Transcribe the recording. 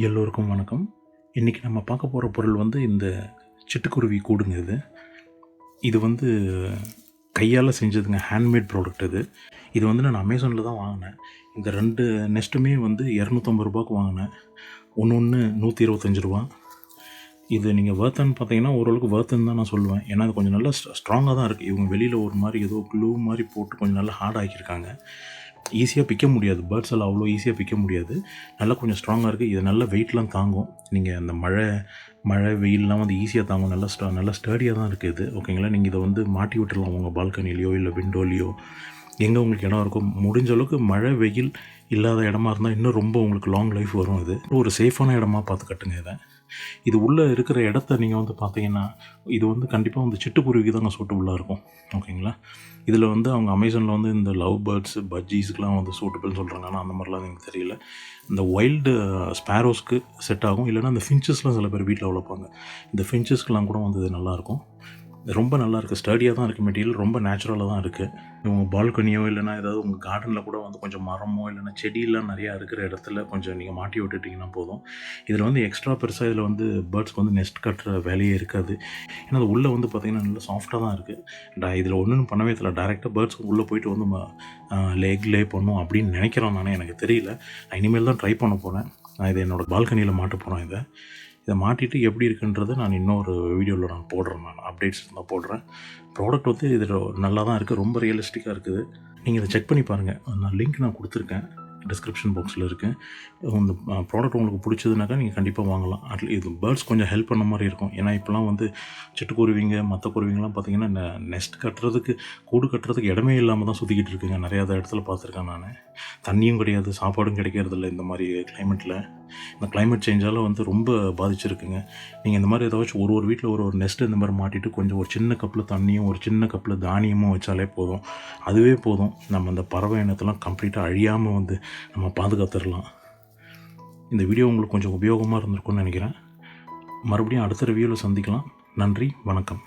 எல்லோருக்கும் வணக்கம். இன்றைக்கி நம்ம பார்க்க போகிற பொருள் வந்து இந்த சிட்டுக்குருவி கூடுங்க. இது வந்து கையால் செஞ்சதுங்க. ஹேண்ட்மேட் ப்ராடக்ட் இது. இது வந்து நான் அமேசானில் தான் வாங்கினேன். இந்த 2 நெஸ்ட்டுமே வந்து ₹250 வாங்கினேன். ஒன்று 125 ரூபா. இது நீங்கள் வர்த்தான்னு பார்த்தீங்கன்னா ஓரளவுக்கு வர்த்துன்னு தான் நான் சொல்லுவேன். ஏன்னா அது கொஞ்சம் நல்லா ஸ்ட்ராங்காக தான் இருக்குது. இவங்க வெளியில் ஒரு மாதிரி ஏதோ க்ளூ மாதிரி போட்டு கொஞ்சம் நல்லா ஹார்ட் ஆக்கியிருக்காங்க. ஈஸியாக பிக்க முடியாது. பேர்ட்ஸ் எல்லாம் அவ்வளோ ஈஸியாக பிக்க முடியாது. நல்லா கொஞ்சம் ஸ்ட்ராங்காக இருக்குது. இது நல்ல வெயிட்லாம் தாங்கும். நீங்கள் அந்த மழை வெயிலெலாம் வந்து ஈஸியாக தாங்கும். நல்லா ஸ்டடியாக தான் இருக்குது இது. ஓகேங்களா? நீங்கள் இதை வந்து மாட்டி விட்டுடலாம் உங்கள் பால்கனிலையோ இல்லை விண்டோலையோ, எங்கே உங்களுக்கு இடம் இருக்கும். முடிஞ்ச அளவுக்கு மழை வெயில் இல்லாத இடமா இருந்தால் இன்னும் ரொம்ப உங்களுக்கு லாங் லைஃப் வரும். இது ஒரு சேஃபான இடமா பார்த்து கட்டுங்க இதை. இது உள்ளே இருக்கிற இடத்த நீங்கள் வந்து பார்த்தீங்கன்னா, இது வந்து கண்டிப்பாக வந்து சிட்டுக்குருவிக்கு தாங்க சூட்டபுளாக இருக்கும். ஓகேங்களா? இதில் வந்து அவங்க அமேசானில் வந்து இந்த லவ் பேர்ட்ஸ், பஜ்ஜீஸ்க்கெலாம் வந்து சூட்டபுள்னு சொல்கிறாங்க. ஆனால் அந்த மாதிரிலாம் எனக்கு தெரியல. இந்த வைல்டு ஸ்பேரோஸ்க்கு செட் ஆகும். இல்லைனா இந்த ஃபின்ச்சஸ்லாம் சில பேர் வீட்டில் வளர்ப்பாங்க. இந்த ஃபின்ச்சஸ்க்கெலாம் கூட வந்து இது நல்லாயிருக்கும். ரொம்ப நல்லாயிருக்கு. ஸ்டடியாக தான் இருக்குது. மெட்டீரியல் ரொம்ப நேச்சுரலாக தான் இருக்குது. உங்கள் பால்கனியோ இல்லைனா ஏதாவது உங்கள் கார்டனில் கூட வந்து கொஞ்சம் மரமோ இல்லைனா செடியெலாம் நிறையா இருக்கிற இடத்துல கொஞ்சம் நீங்கள் மாட்டி விட்டுட்டிங்கன்னா போதும். இதில் வந்து எக்ஸ்ட்ரா பெருசாக இதில் வந்து பேர்ட்ஸ்க்கு வந்து நெஸ்ட் கட்டுற வேலையே இருக்காது. ஏன்னா அது உள்ளே வந்து பார்த்திங்கன்னா நல்லா சாஃப்டாக தான் இருக்குது. இதில் ஒன்றும் பண்ணவே தெரியல. டைரெக்டாக பேர்ட்ஸ்க்கு உள்ளே போயிட்டு வந்து லே பண்ணும் அப்படின்னு நினைக்கிறேன் நானே. எனக்கு தெரியல. நான் இனிமேல் தான் ட்ரை பண்ண போகிறேன். நான் இதை என்னோடய பால்கனியில் மாட்ட போகிறேன். இதை மாட்டிட்டு எப்படி இருக்குன்றதை நான் இன்னொரு வீடியோவில் நான் போடுறேன். நான் அப்டேட்ஸ் இருந்தால் போடுறேன். ப்ராடக்ட் வந்து இதில் நல்லா தான் இருக்குது. ரொம்ப ரியலிஸ்டிக்காக இருக்குது. நீங்கள் இதை செக் பண்ணி பாருங்கள். நான் லிங்க் நான் கொடுத்துருக்கேன். டிஸ்கிரிப்ஷன் பாக்ஸில் இருக்குது. இந்த ப்ராடக்ட் உங்களுக்கு பிடிச்சதுனாக்கா நீங்கள் கண்டிப்பாக வாங்கலாம். இது பேர்ட்ஸ் கொஞ்சம் ஹெல்ப் பண்ண மாதிரி இருக்கும். ஏன்னா இப்போலாம் வந்து சிட்டுக்குருவிங்க மற்ற குருவிங்கலாம் பார்த்திங்கன்னா நெஸ்ட் கட்டுறதுக்கு கூடு கட்டுறதுக்கு இடமே இல்லாமல் தான் சுற்றிக்கிட்டு இருக்குங்க. நிறையா இடத்துல பார்த்துருக்கேன் நான். தண்ணியும் கிடையாது, சாப்பாடும் கிடைக்கிறதில்ல இந்த மாதிரி கிளைமேட்டில். இந்த கிளைமேட் சேஞ்சால் வந்து ரொம்ப பாதிச்சிருக்குங்க. நீங்கள் இந்த மாதிரி ஏதாச்சும் ஒரு வீட்டில் ஒரு நெஸ்ட்டு இந்த மாதிரி மாட்டிட்டு கொஞ்சம் ஒரு சின்ன கப்பில் தண்ணியும் ஒரு சின்ன கப்பில் தானியமும் வச்சாலே போதும். அதுவே போதும். நம்ம அந்த பறவை இனத்தெல்லாம் கம்ப்ளீட்டாக அழியாமல் வந்து நம்ம பாதுகாத்துடலாம். இந்த வீடியோ உங்களுக்கு கொஞ்சம் உபயோகமாக இருந்திருக்கும்னு நினைக்கிறேன். மறுபடியும் அடுத்த ரிவ்யூவில் சந்திக்கலாம். நன்றி, வணக்கம்.